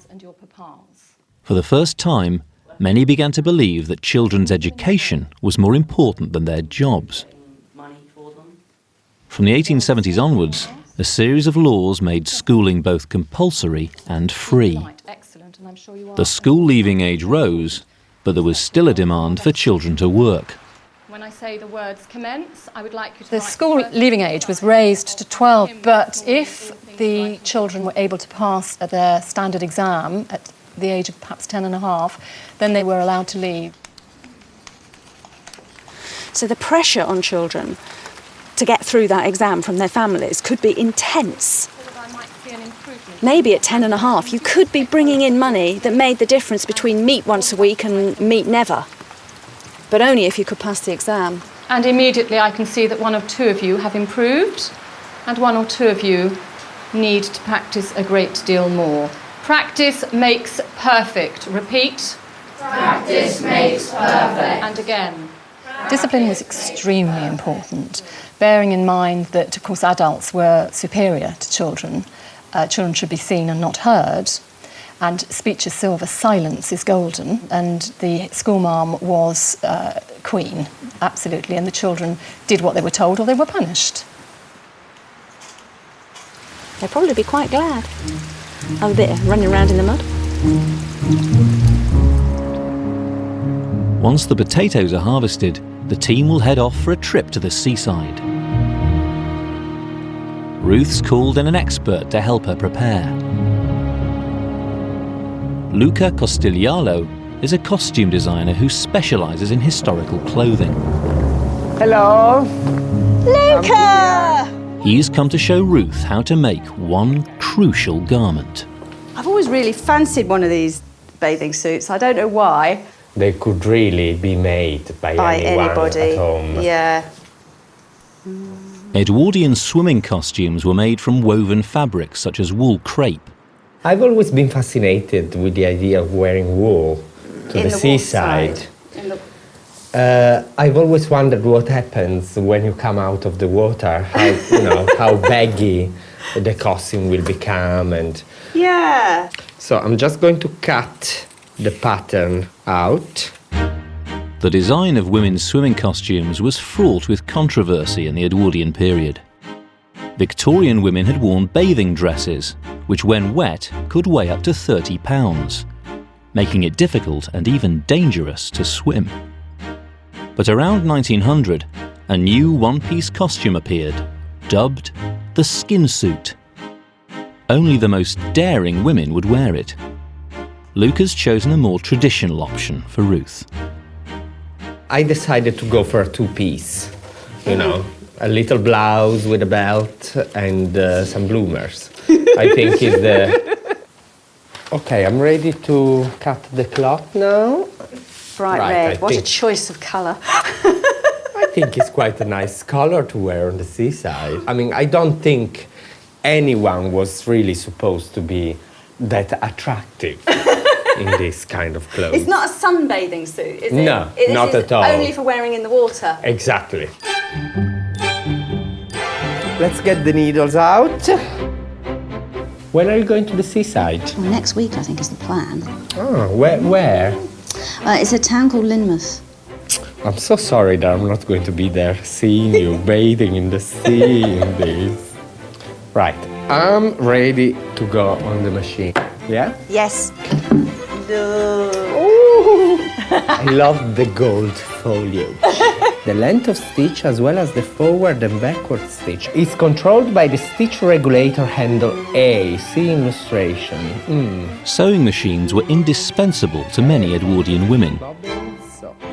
Speaker 1: For the first time, many began to believe that children's education was more important than their jobs. From the 1870s onwards, a series of laws made schooling both compulsory and free. The school leaving age rose, but there was still a demand for children to work.
Speaker 14: When I say the words commence, I would like you to... The school leaving age was raised to 12, but if the children were able to pass their standard exam at the age of perhaps 10 and a half, then they were allowed to leave.
Speaker 3: So the pressure on children to get through that exam from their families could be intense. Maybe at 10 and a half, you could be bringing in money that made the difference between meat once a week and meat never. But only if you could pass the exam.
Speaker 14: And immediately I can see that one or two of you have improved, and one or two of you need to practice a great deal more. Practice makes perfect. Repeat.
Speaker 15: Practice makes perfect.
Speaker 14: And again. Discipline was extremely important, bearing in mind that, of course, adults were superior to children. Children should be seen and not heard. And speech is silver, silence is golden. And the schoolmarm was queen, absolutely. And the children did what they were told or they were punished.
Speaker 3: They'd probably be quite glad. Have a bit of running around in the mud.
Speaker 1: Once the potatoes are harvested, the team will head off for a trip to the seaside. Ruth's called in an expert to help her prepare. Luca Costiglialo is a costume designer who specialises in historical clothing.
Speaker 13: Hello.
Speaker 3: Luca!
Speaker 1: He's come to show Ruth how to make one crucial garment.
Speaker 16: I've always really fancied one of these bathing suits. I don't know why.
Speaker 17: They could really be made by anyone
Speaker 16: anybody.
Speaker 17: At home.
Speaker 16: Yeah.
Speaker 1: Edwardian swimming costumes were made from woven fabrics such as wool crepe.
Speaker 17: I've always been fascinated with the idea of wearing wool to the seaside. I've always wondered what happens when you come out of the water, how, how baggy the costume will become. And
Speaker 16: yeah.
Speaker 17: So I'm just going to cut the pattern out.
Speaker 1: The design of women's swimming costumes was fraught with controversy in the Edwardian period. Victorian women had worn bathing dresses, which when wet could weigh up to 30 pounds, making it difficult and even dangerous to swim. But around 1900, a new one-piece costume appeared, dubbed the skin suit. Only the most daring women would wear it. Luca's chosen a more traditional option for Ruth.
Speaker 17: I decided to go for a two-piece, a little blouse with a belt and some bloomers. I think is the... Okay, I'm ready to cut the cloth now.
Speaker 16: Bright red, what a choice of colour.
Speaker 17: I think it's quite a nice colour to wear on the seaside. I mean, I don't think anyone was really supposed to be that attractive in this kind of clothes.
Speaker 16: It's not a sunbathing suit, is it?
Speaker 17: No, not at all.
Speaker 16: Only for wearing in the water.
Speaker 17: Exactly. Let's get the needles out. When are you going to the seaside?
Speaker 3: Well, next week, I think, is the plan.
Speaker 17: Oh, where?
Speaker 3: It's a town called Lynmouth.
Speaker 17: I'm so sorry that I'm not going to be there seeing you bathing in the sea in this. Right, I'm ready to go on the machine. Yeah?
Speaker 16: Yes.
Speaker 17: Ooh. I love the gold foliage. the length of stitch as well as the forward and backward stitch. It's controlled by the stitch regulator handle A, see illustration.
Speaker 1: Sewing machines were indispensable to many Edwardian women.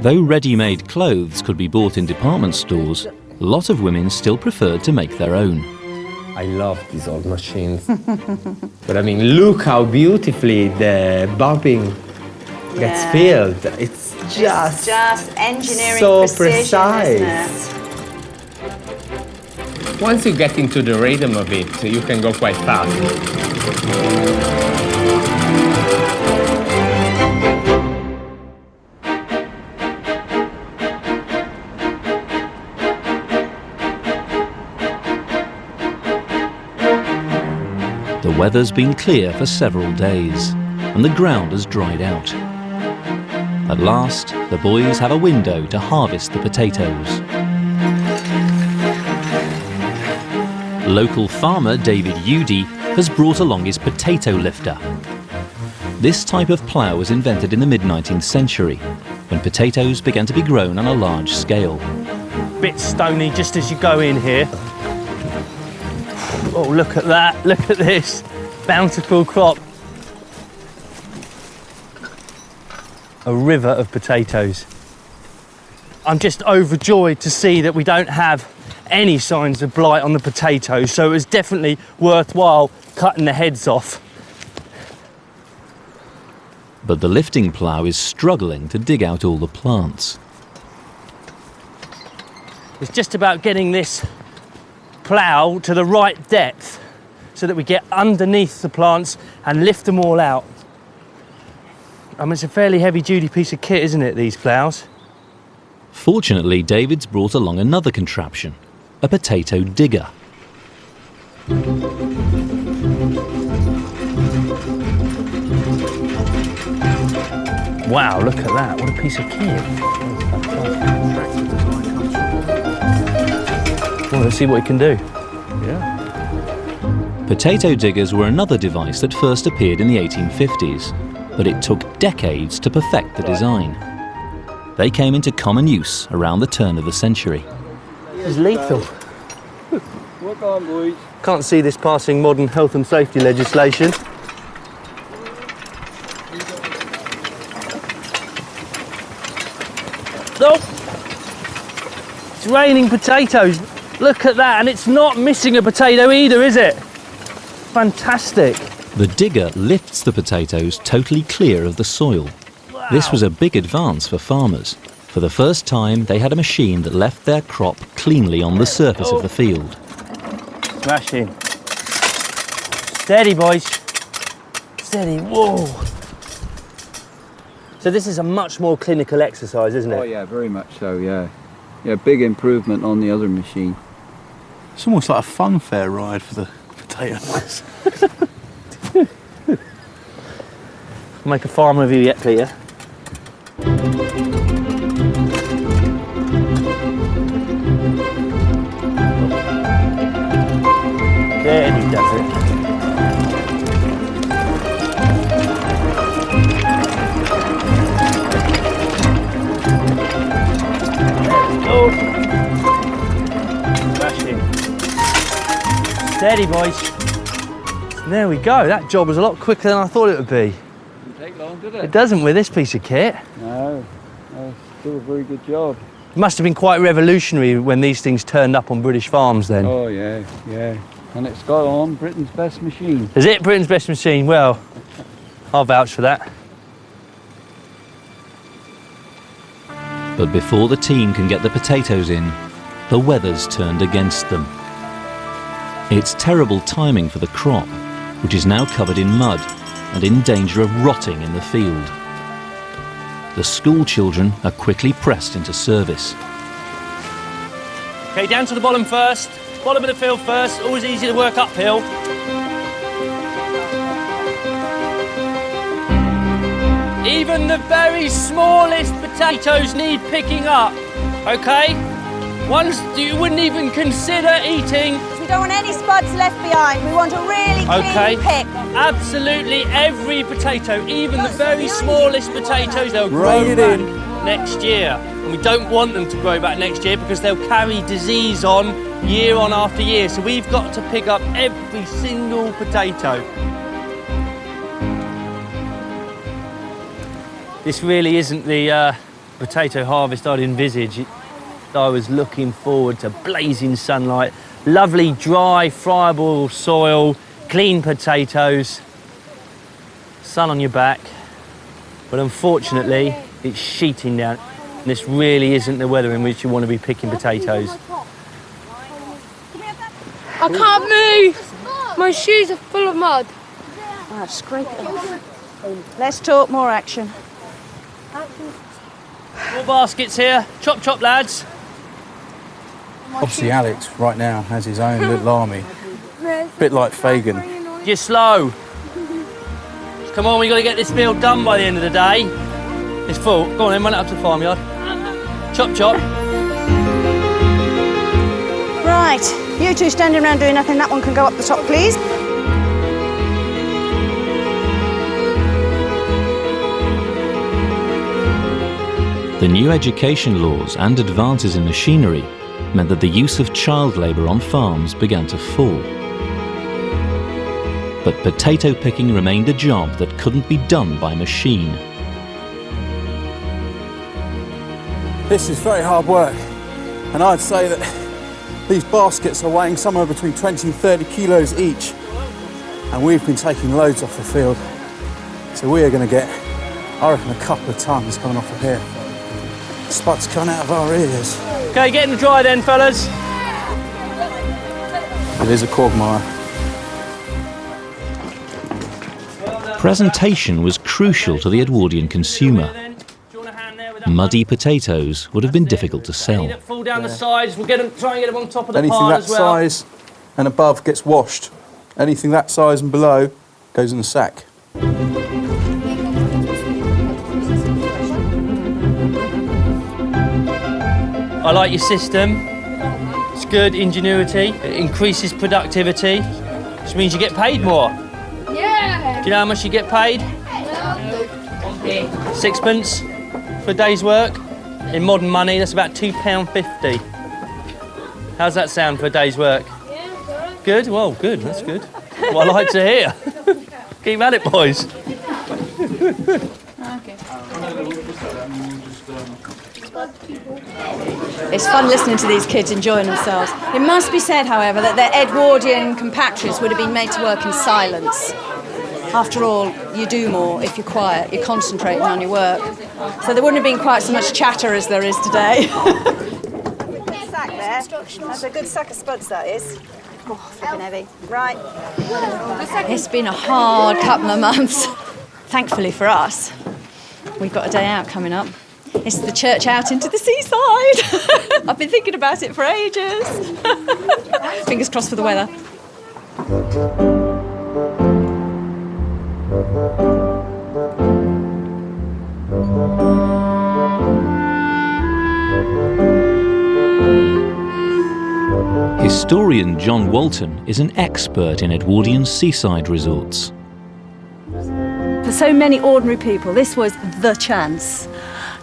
Speaker 1: Though ready-made clothes could be bought in department stores, a lot of women still preferred to make their own.
Speaker 17: I love these old machines. But I mean, look how beautifully the bobbin gets filled. It's just
Speaker 16: engineering
Speaker 17: so
Speaker 16: precision,
Speaker 17: precise.
Speaker 16: isn't it?
Speaker 17: Once you get into the rhythm of it, you can go quite fast.
Speaker 1: The weather's been clear for several days, and the ground has dried out. At last, the boys have a window to harvest the potatoes. Local farmer David Udy has brought along his potato lifter. This type of plough was invented in the mid-19th century, when potatoes began to be grown on a large scale.
Speaker 10: Bit stony just as you go in here. Oh, look at that, look at this. Bountiful crop. A river of potatoes. I'm just overjoyed to see that we don't have any signs of blight on the potatoes, so it was definitely worthwhile cutting the heads off.
Speaker 1: But the lifting plough is struggling to dig out all the plants.
Speaker 10: It's just about getting this plough to the right depth so that we get underneath the plants and lift them all out. I mean, it's a fairly heavy-duty piece of kit, isn't it, these ploughs?
Speaker 1: Fortunately, David's brought along another contraption, a potato digger.
Speaker 10: Wow, look at that, what a piece of kit. Well, let's see what it can do.
Speaker 1: Potato diggers were another device that first appeared in the 1850s, but it took decades to perfect the design. They came into common use around the turn of the century.
Speaker 10: It's lethal.
Speaker 4: Work on, boys.
Speaker 10: Can't see this passing modern health and safety legislation. Nope. It's raining potatoes. Look at that, and it's not missing a potato either, is it? Fantastic.
Speaker 1: The digger lifts the potatoes totally clear of the soil.
Speaker 10: Wow.
Speaker 1: This was a big advance for farmers. For the first time, they had a machine that left their crop cleanly on the surface of the field.
Speaker 10: Smashing. Steady, boys. Steady. Whoa. So this is a much more clinical exercise, isn't it?
Speaker 4: Oh yeah, very much so, yeah. Yeah, big improvement on the other machine.
Speaker 6: It's almost like a fun fair ride for the potatoes.
Speaker 10: Make a farm of you yet, Peter. There he does it. There we go. Smashing. Steady, boys. There we go. That job was a lot quicker than I thought it would be.
Speaker 4: Didn't take long, did it?
Speaker 10: It doesn't with this piece of kit.
Speaker 4: No, still a very good job.
Speaker 10: It must have been quite revolutionary when these things turned up on British farms then.
Speaker 4: Oh yeah, yeah. And it's got on Britain's best machine.
Speaker 10: Is it Britain's best machine? Well, I'll vouch for that.
Speaker 1: But before the team can get the potatoes in, the weather's turned against them. It's terrible timing for the crop, which is now covered in mud and in danger of rotting in the field. The school children are quickly pressed into service.
Speaker 10: Okay, down to the bottom first. Bottom of the field first. Always easy to work uphill. Even the very smallest potatoes need picking up, okay? Ones you wouldn't even consider eating.
Speaker 3: We don't want any spuds left behind. We want a really clean pick.
Speaker 10: Absolutely every potato, even the very smallest potatoes, they'll grow back next year. and we don't want them to grow back next year because they'll carry disease on after year. So we've got to pick up every single potato. This really isn't the potato harvest I'd envisage. I was looking forward to blazing sunlight, lovely dry friable soil, clean potatoes, sun on your back, but unfortunately it's sheeting down. This really isn't the weather in which you want to be picking potatoes.
Speaker 15: I can't move! My shoes are full of mud.
Speaker 3: Ah, scrape it off. Let's talk, more action.
Speaker 10: More baskets here. Chop, chop, lads.
Speaker 4: Obviously Alex right now has his own little army. Bit like Fagin.
Speaker 10: You're slow. Come on, we've got to get this field done by the end of the day. It's full. Go on then, run it up to the farmyard. Chop, chop.
Speaker 3: Right, you two standing around doing nothing, that one can go up the top, please.
Speaker 1: The new education laws and advances in machinery meant that the use of child labour on farms began to fall. But potato picking remained a job that couldn't be done by machine.
Speaker 4: This is very hard work, and I'd say that these baskets are weighing somewhere between 20 and 30 kilos each, and we've been taking loads off the field. So we are going to get, I reckon, a couple of tons coming off of here. Spuds coming out of our ears.
Speaker 10: Okay, get in the dry then, fellas.
Speaker 4: It is a quagmire.
Speaker 1: Presentation was crucial to the Edwardian consumer. Muddy potatoes would have been difficult to sell.
Speaker 10: Fall down the sides. We'll get them, try and get them on top of the
Speaker 4: Anything
Speaker 10: pile
Speaker 4: that
Speaker 10: as well.
Speaker 4: size and above gets washed. Anything that size and below goes in the sack.
Speaker 10: I like your system. It's good ingenuity. It increases productivity, which means you get paid more.
Speaker 15: Yeah!
Speaker 10: Do you know how much you get paid?
Speaker 15: No.
Speaker 10: Sixpence for a day's work. In modern money, that's about £2.50. How's that sound for a day's work?
Speaker 15: Yeah,
Speaker 10: Good? Well, good. That's good. What I like to hear. Keep at it, boys.
Speaker 3: It's fun listening to these kids enjoying themselves. It must be said, however, that their Edwardian compatriots would have been made to work in silence. After all, you do more if you're quiet, you're concentrating on your work. So there wouldn't have been quite so much chatter as there is today. Sack there. That's a good sack of spuds, that is. Oh, flipping heavy. Right. It's been a hard couple of months. Thankfully for us, we've got a day out coming up. It's the church out into the seaside. I've been thinking about it for ages. Fingers crossed for the weather.
Speaker 1: Historian John Walton is an expert in Edwardian seaside resorts.
Speaker 3: For so many ordinary people, this was the chance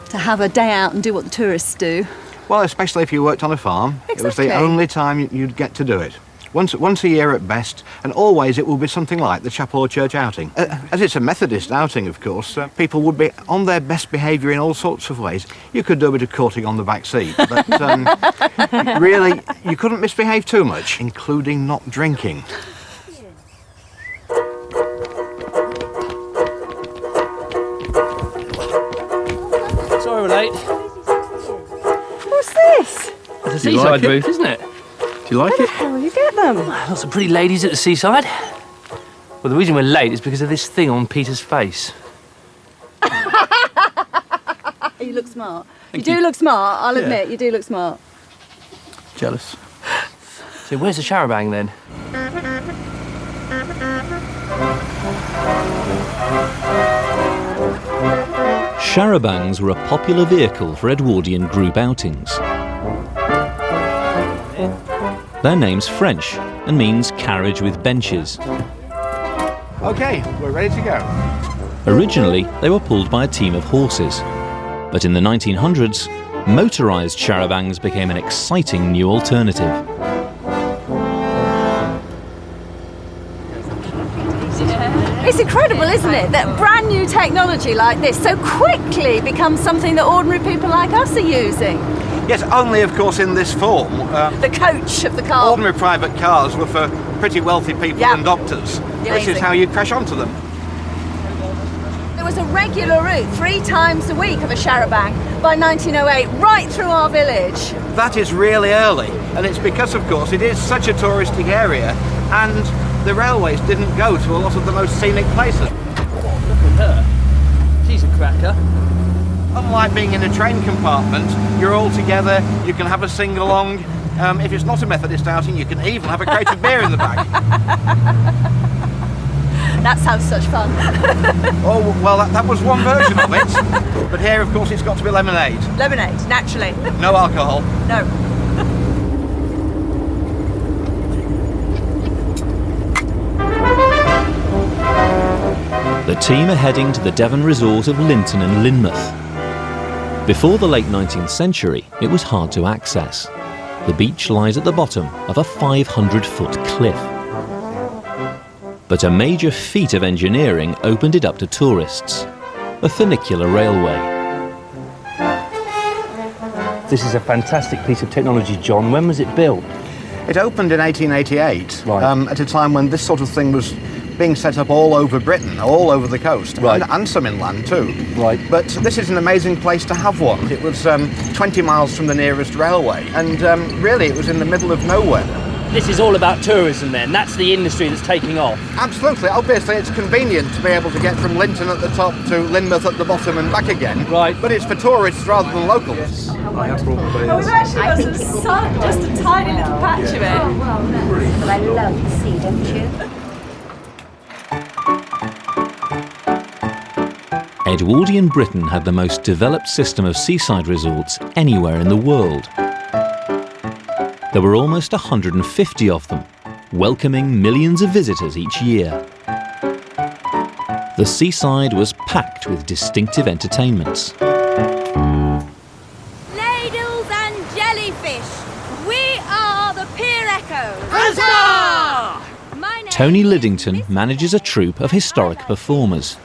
Speaker 3: to have a day out and do what the tourists do.
Speaker 18: Well, especially if you worked on a farm.
Speaker 3: Exactly.
Speaker 18: It was the only time you'd get to do it. Once a year at best, and always it will be something like the chapel or church outing. As it's a Methodist outing, of course, people would be on their best behaviour in all sorts of ways. You could do a bit of courting on the back seat, but really, you couldn't misbehave too much, including not drinking.
Speaker 10: Sorry we're late.
Speaker 3: What's this?
Speaker 10: It's a seaside booth, isn't it?
Speaker 4: Do you like it?
Speaker 3: How will you get them?
Speaker 10: Lots of pretty ladies at the seaside. Well, the reason we're late is because of this thing on Peter's face.
Speaker 3: You look smart. You do look smart, I'll admit, you do look smart.
Speaker 4: Jealous.
Speaker 10: So where's the charabanc then?
Speaker 1: Charabancs were a popular vehicle for Edwardian group outings. Their name's French and means carriage with benches.
Speaker 18: OK, we're ready to go.
Speaker 1: Originally, they were pulled by a team of horses, but in the 1900s, motorised charabancs became an exciting new alternative.
Speaker 3: It's incredible, isn't it, that brand new technology like this so quickly becomes something that ordinary people like us are using.
Speaker 18: Yes, only of course in this form.
Speaker 3: The coach of the car.
Speaker 18: Ordinary private cars were for pretty wealthy people and doctors. This is how you crash onto them.
Speaker 3: There was a regular route 3 times a week of a charabanc by 1908 right through our village.
Speaker 18: That is really early, and it's because of course it is such a touristic area and the railways didn't go to a lot of the most scenic places.
Speaker 10: Look at her. She's a cracker.
Speaker 18: Unlike being in a train compartment, you're all together, you can have a sing-along. If it's not a Methodist outing, you can even have a crate of beer in the bag.
Speaker 3: That sounds such fun.
Speaker 18: Oh, well, that was one version of it. But here, of course, it's got to be lemonade.
Speaker 3: Lemonade, naturally.
Speaker 18: No alcohol.
Speaker 3: No.
Speaker 1: The team are heading to the Devon resort of Linton and Lynmouth. Before the late 19th century, it was hard to access. The beach lies at the bottom of a 500-foot cliff. But a major feat of engineering opened it up to tourists: a funicular railway.
Speaker 2: This is a fantastic piece of technology, John. When was it built?
Speaker 18: It opened in 1888,
Speaker 2: right.
Speaker 18: At a time when this sort of thing was being set up all over Britain, all over the coast,
Speaker 2: right.
Speaker 18: and some inland too.
Speaker 2: Right.
Speaker 18: But this is an amazing place to have one. It was 20 miles from the nearest railway, and really it was in the middle of nowhere.
Speaker 10: This is all about tourism then, that's the industry that's taking off.
Speaker 18: Absolutely, obviously it's convenient to be able to get from Linton at the top to Lynmouth at the bottom and back again.
Speaker 10: Right.
Speaker 18: But it's for tourists rather than locals.
Speaker 4: I have brought players.
Speaker 3: We've actually got some sun, just a tiny little patch of it.
Speaker 19: Oh, well, no. But I love the sea, don't you?
Speaker 1: Edwardian Britain had the most developed system of seaside resorts anywhere in the world. There were almost 150 of them, welcoming millions of visitors each year. The seaside was packed with distinctive entertainments.
Speaker 15: Ladles and jellyfish, we are the Pier Echoes.
Speaker 3: Huzzah!
Speaker 1: Tony Liddington manages a troupe of historic performers.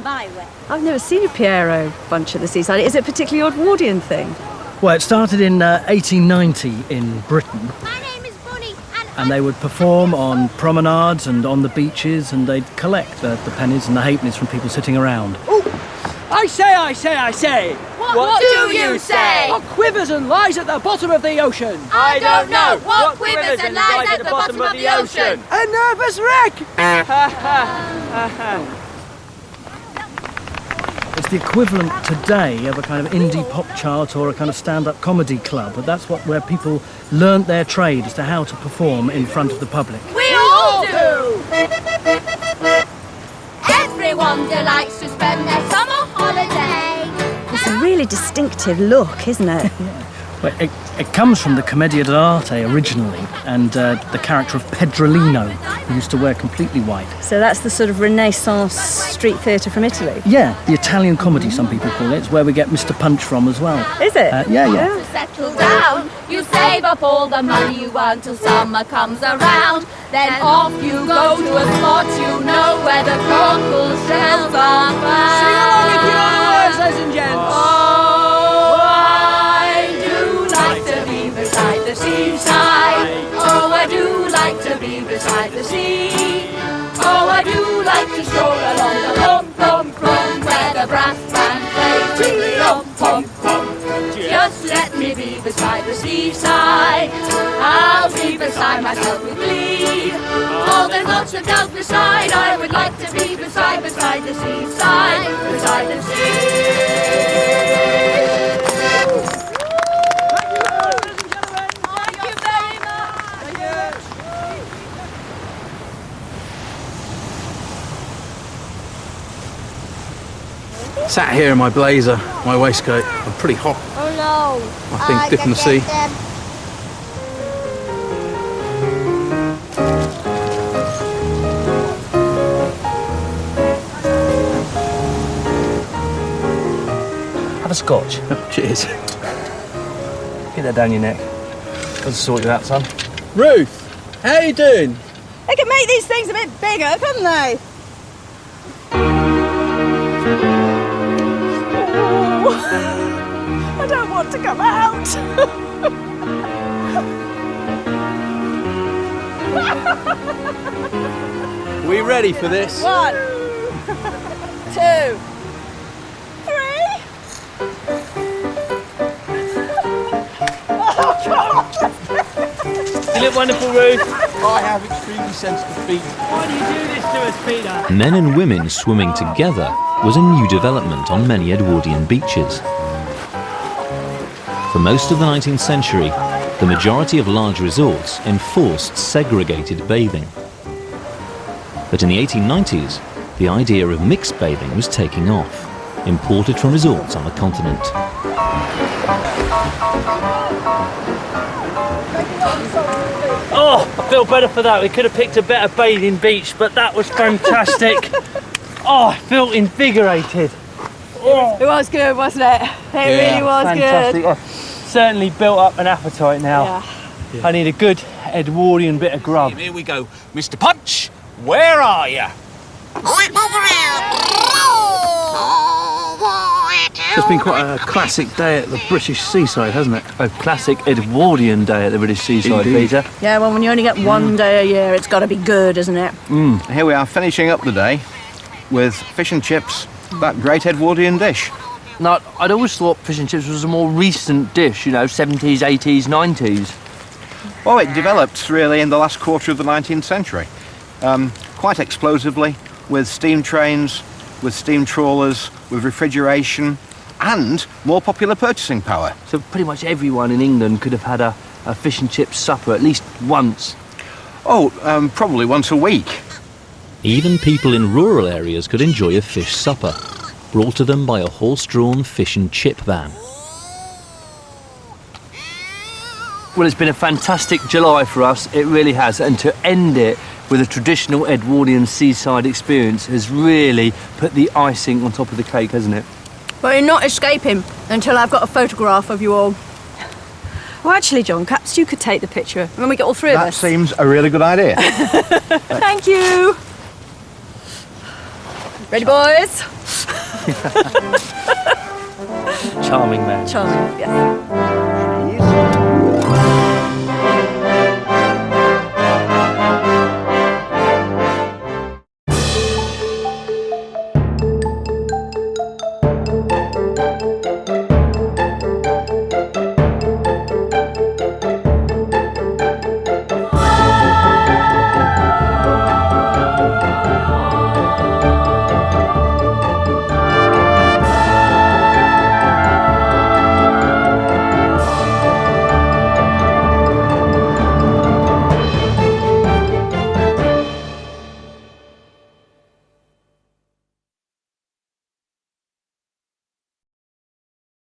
Speaker 3: My way. I've never seen a Piero bunch at the seaside. Is it a particularly Edwardian thing?
Speaker 20: Well, it started in 1890 in Britain.
Speaker 15: My name is Bonnie
Speaker 20: And they would perform on promenades and on the beaches, and they'd collect the pennies and the halfpennies from people sitting around.
Speaker 21: I say!
Speaker 15: What do you say?
Speaker 21: What quivers and lies at the bottom of the ocean?
Speaker 15: I don't know. What quivers and lies at the bottom of the ocean?
Speaker 21: A nervous wreck!
Speaker 20: It's the equivalent today of a kind of indie pop chart or a kind of stand-up comedy club, but that's where people learnt their trade as to how to perform in front of the public.
Speaker 15: We all do! Everyone delights to spend their summer holiday.
Speaker 3: It's a really distinctive look, isn't it?
Speaker 20: Well, it comes from the Commedia dell'arte originally, and the character of Pedrolino, who used to wear completely white.
Speaker 3: So that's the sort of Renaissance street theatre from Italy?
Speaker 20: Yeah, the Italian comedy, some people call it. It's where we get Mr. Punch from as well.
Speaker 3: Is it?
Speaker 20: Yeah.
Speaker 15: Settle down, you save up all the money you want till summer comes around. Then off you go to a spot you know where the cockle shells are found.
Speaker 21: Sing along if you know the words, ladies and gents.
Speaker 15: Oh, I do like to be beside the seaside. Oh, I do like to be beside the sea. Oh, I do like to stroll along the pom-pom-pom where the brass band plays pom-pom-pom. Just let me be beside the seaside. I'll be beside myself with glee. Oh, there's lots of girls beside. I would like to be beside the seaside, beside the sea.
Speaker 4: Sat here in my blazer, my waistcoat. I'm pretty hot.
Speaker 15: Oh no.
Speaker 4: I think dipping the sea.
Speaker 10: Have a scotch.
Speaker 4: Cheers.
Speaker 2: Get that down your neck. I'll sort you out, son.
Speaker 21: Ruth, how you doing?
Speaker 3: They can make these things a bit bigger, couldn't they? Oh, I don't want to come out.
Speaker 21: We ready for this?
Speaker 3: 1, 2, 3. Oh, God.
Speaker 21: You look wonderful, Ruth. I have extremely sensitive feet. Why do you do this to us, Peter?
Speaker 1: Men and women swimming together was a new development on many Edwardian beaches. For most of the 19th century, the majority of large resorts enforced segregated bathing. But in the 1890s, the idea of mixed bathing was taking off, imported from resorts on the continent.
Speaker 10: Oh, I feel better for that. We could have picked a better bathing beach, but that was fantastic. Oh, I feel invigorated. Oh.
Speaker 3: It was good, wasn't it? It really was
Speaker 10: fantastic.
Speaker 3: good.
Speaker 10: I've certainly built up an appetite now. I need a good Edwardian bit of grub.
Speaker 21: Here we go. Mr. Punch, where are you?
Speaker 2: It's been quite a classic day at the British seaside, hasn't it? A classic Edwardian day at the British seaside,
Speaker 4: Indeed.
Speaker 2: Peter.
Speaker 3: Yeah, well, when you only get one day a year, it's got to be good, isn't it?
Speaker 18: Here we are finishing up the day with fish and chips, that great Edwardian dish.
Speaker 2: Now, I'd always thought fish and chips was a more recent dish, you know, 70s, 80s, 90s.
Speaker 18: Well, it developed really in the last quarter of the 19th century, quite explosively, with steam trains, with steam trawlers, with refrigeration, and more popular purchasing power.
Speaker 2: So pretty much everyone in England could have had a fish and chips supper at least once.
Speaker 18: Oh, probably once a week.
Speaker 1: Even people in rural areas could enjoy a fish supper, brought to them by a horse-drawn fish and chip van.
Speaker 2: Well, it's been a fantastic July for us, it really has, and to end it with a traditional Edwardian seaside experience has really put the icing on top of the cake, hasn't it?
Speaker 3: But you're not escaping until I've got a photograph of you all. Well, actually, John, perhaps you could take the picture when we get all three of
Speaker 18: That
Speaker 3: us.
Speaker 18: seems a really good idea.
Speaker 3: Thank you. Ready, boys?
Speaker 2: Charming man.
Speaker 3: Charming, yes.